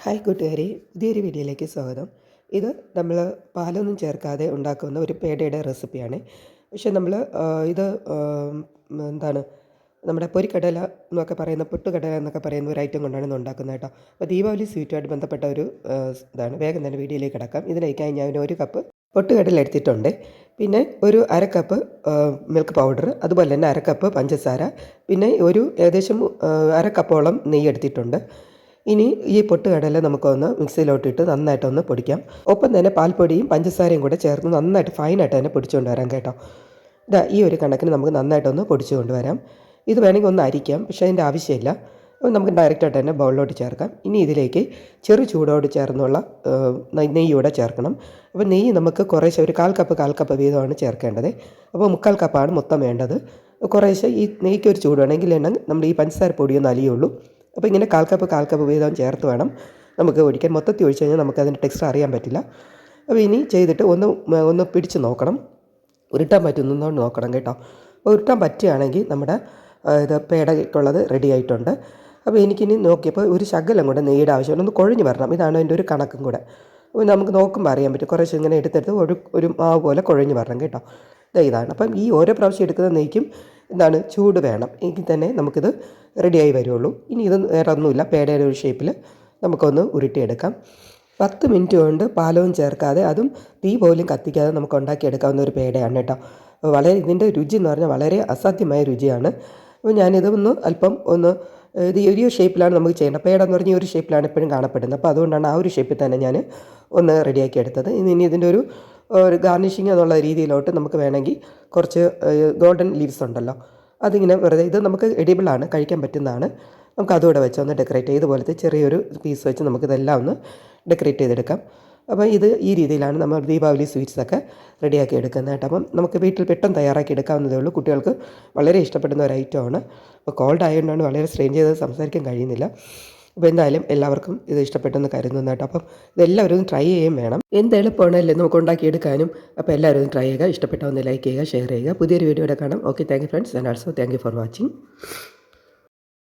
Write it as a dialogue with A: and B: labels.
A: Hi കൂട്ടുകാരി, പുതിയൊരു വീഡിയോയിലേക്ക് സ്വാഗതം. ഇത് നമ്മൾ പാലൊന്നും ചേർക്കാതെ ഉണ്ടാക്കുന്ന ഒരു പേടയുടെ റെസിപ്പിയാണ്. പക്ഷേ നമ്മൾ ഇത് എന്താണ് നമ്മുടെ പൊരിക്കടല എന്നൊക്കെ പറയുന്ന പൊട്ടുകടല എന്നൊക്കെ പറയുന്ന ഒരു ഐറ്റം കൊണ്ടാണ് ഇത് ഉണ്ടാക്കുന്നത് കേട്ടോ. അപ്പോൾ ദീപാവലി സ്വീറ്റുമായിട്ട് ബന്ധപ്പെട്ട ഒരു ഇതാണ്. വേഗം തന്നെ വീഡിയോയിലേക്ക് കിടക്കാം. ഇതിലേക്കായി ഞാൻ ഒരു കപ്പ് പൊട്ടുകടല എടുത്തിട്ടുണ്ട്. പിന്നെ ഒരു അര കപ്പ് മിൽക്ക് പൗഡർ, അതുപോലെ തന്നെ അര കപ്പ് പഞ്ചസാര, പിന്നെ ഒരു ഏകദേശം അര കപ്പോളം നെയ്യ് എടുത്തിട്ടുണ്ട്. ഇനി ഈ പൊട്ടുകടല നമുക്കൊന്ന് മിക്സിയിലോട്ടിട്ട് നന്നായിട്ടൊന്ന് പൊടിക്കാം. ഒപ്പം തന്നെ പാൽപ്പൊടിയും പഞ്ചസാരയും കൂടെ ചേർത്ത് നന്നായിട്ട് ഫൈനായിട്ട് തന്നെ പൊടിച്ചുകൊണ്ട് വരാം കേട്ടോ. ഇതാ ഈ ഒരു കണക്കിന് നമുക്ക് നന്നായിട്ടൊന്ന് പൊടിച്ചു കൊണ്ടുവരാം. ഇത് വേണമെങ്കിൽ ഒന്ന് അരിക്കാം, പക്ഷേ അതിൻ്റെ ആവശ്യമില്ല. അപ്പോൾ നമുക്ക് ഡയറക്റ്റായിട്ട് തന്നെ ബൗളിലോട്ട് ചേർക്കാം. ഇനി ഇതിലേക്ക് ചെറു ചൂടോട് ചേർന്നുള്ള നെയ്യൂടെ ചേർക്കണം. അപ്പോൾ നെയ്യ് നമുക്ക് കുറേശ്ശെ ഒരു കാൽ കപ്പ് വീതമാണ് ചേർക്കേണ്ടത്. അപ്പോൾ 3/4 കപ്പാണ് മൊത്തം വേണ്ടത്. കുറേശ്ശെ ഈ നെയ്ക്ക് ഒരു ചൂട് വേണമെങ്കിൽ നമ്മൾ ഈ പഞ്ചസാര പൊടിയൊന്നും അലിയുള്ളൂ. അപ്പോൾ ഇങ്ങനെ കാൽ കപ്പ് വീതം ചേർത്ത് വേണം നമുക്ക് ഒഴിക്കാൻ. മൊത്തത്തിൽ ഒഴിച്ച് കഴിഞ്ഞാൽ നമുക്കതിൻ്റെ ടെക്സ്ചർ അറിയാൻ പറ്റില്ല. അപ്പോൾ ഇനി ചെയ്തിട്ട് ഒന്ന് പിടിച്ച് നോക്കണം, ഉരുട്ടാൻ പറ്റുന്നതുകൊണ്ട് നോക്കണം കേട്ടോ. അപ്പോൾ ഉരുട്ടാൻ പറ്റുകയാണെങ്കിൽ നമ്മുടെ ഇത് പേടയ്ക്കുള്ളത് റെഡി ആയിട്ടുണ്ട്. അപ്പോൾ എനിക്കിനി നോക്കിയപ്പോൾ ഒരു ശകലം കൂടെ നെയ്യുടെ ആവശ്യമുണ്ട്, ഒന്ന് കുഴഞ്ഞ് വരണം. ഇതാണ് അതിൻ്റെ ഒരു കണക്കും കൂടെ. അപ്പോൾ നമുക്ക് നോക്കുമ്പോൾ അറിയാൻ പറ്റും, കുറേശ്ശെ ഇങ്ങനെ എടുത്തെടുത്ത് ഒരു മാവ് പോലെ കുഴഞ്ഞ് വരണം കേട്ടോ. ഇതാണ്. അപ്പം ഈ ഓരോ പ്രാവശ്യം എടുക്കുന്ന നെയ്ക്കും ചൂട് വേണം, എങ്കിൽ തന്നെ നമുക്കിത് റെഡിയായി വരുള്ളൂ. ഇനി ഇത് വേറെ ഒന്നുമില്ല, പേടയുടെ ഒരു ഷേപ്പിൽ നമുക്കൊന്ന് ഉരുട്ടിയെടുക്കാം. 10 മിനിറ്റ് കൊണ്ട് പാലവും ചേർക്കാതെ, അതും തീ പോലും കത്തിക്കാതെ നമുക്ക് ഉണ്ടാക്കിയെടുക്കാവുന്ന ഒരു പേടയാണ് കേട്ടോ. ഇതിൻ്റെ രുചി എന്ന് പറഞ്ഞാൽ വളരെ അസാധ്യമായ രുചിയാണ്. അപ്പോൾ ഞാനിത് അല്പം ഇത് ഈ ഒരു ഷേപ്പിലാണ് നമുക്ക് ചെയ്യേണ്ടത്. പേട എന്ന് പറഞ്ഞാൽ ഈ ഒരു ഷേപ്പിലാണ് എപ്പോഴും കാണപ്പെടുന്നത്. അപ്പോൾ അതുകൊണ്ടാണ് ആ ഒരു ഷേപ്പിൽ തന്നെ ഞാൻ ഒന്ന് റെഡിയാക്കി എടുത്തത്. ഇനി ഇതിൻ്റെ ഒരു ഗാർണിഷിങ് എന്നുള്ള രീതിയിലോട്ട് നമുക്ക് വേണമെങ്കിൽ കുറച്ച് ഗോൾഡൻ ലീവ്സ് ഉണ്ടല്ലോ, അതിങ്ങനെ വെറുതെ, ഇത് നമുക്ക് എഡിബിളാണ്, കഴിക്കാൻ പറ്റുന്നതാണ്. നമുക്ക് അതുകൂടെ വെച്ച് ഒന്ന് ഡെക്കറേറ്റ് ചെയ്ത്, പോലത്തെ ചെറിയൊരു പീസ് വെച്ച് നമുക്കിതെല്ലാം ഒന്ന് ഡെക്കറേറ്റ് ചെയ്തെടുക്കാം. അപ്പോൾ ഈ രീതിയിലാണ് നമ്മൾ ദീപാവലി സ്വീറ്റ്സൊക്കെ റെഡിയാക്കി എടുക്കുന്നത് കേട്ടോ. അപ്പം നമുക്ക് വീട്ടിൽ പെട്ടെന്ന് തയ്യാറാക്കി എടുക്കാവുന്നതേ ഉള്ളൂ. കുട്ടികൾക്ക് വളരെ ഇഷ്ടപ്പെടുന്ന ഒരു ഐറ്റമാണ്. അപ്പോൾ കോൾഡ് ആയതുകൊണ്ടാണ് വളരെ സ്ട്രെയിൻ ചെയ്ത് സംസാരിക്കാൻ കഴിയുന്നില്ല. അപ്പോൾ എന്തായാലും എല്ലാവർക്കും ഇത് ഇഷ്ടപ്പെട്ടെന്ന് കരുതുന്നു കേട്ടോ. അപ്പം ഇതെല്ലാവരും ട്രൈ ചെയ്യുകയും വേണം. എന്ത് എളുപ്പമാണല്ലേ നമുക്ക് ഉണ്ടാക്കിയെടുക്കാനും. അപ്പോൾ എല്ലാവരും ട്രൈ ചെയ്യുക, ഇഷ്ടപ്പെട്ട ഒന്ന് ലൈക്ക് ചെയ്യുക, ഷെയർ ചെയ്യുക. പുതിയൊരു വീഡിയോയുടെ കാണാം. Okay, thank you friends, and also thank you for watching.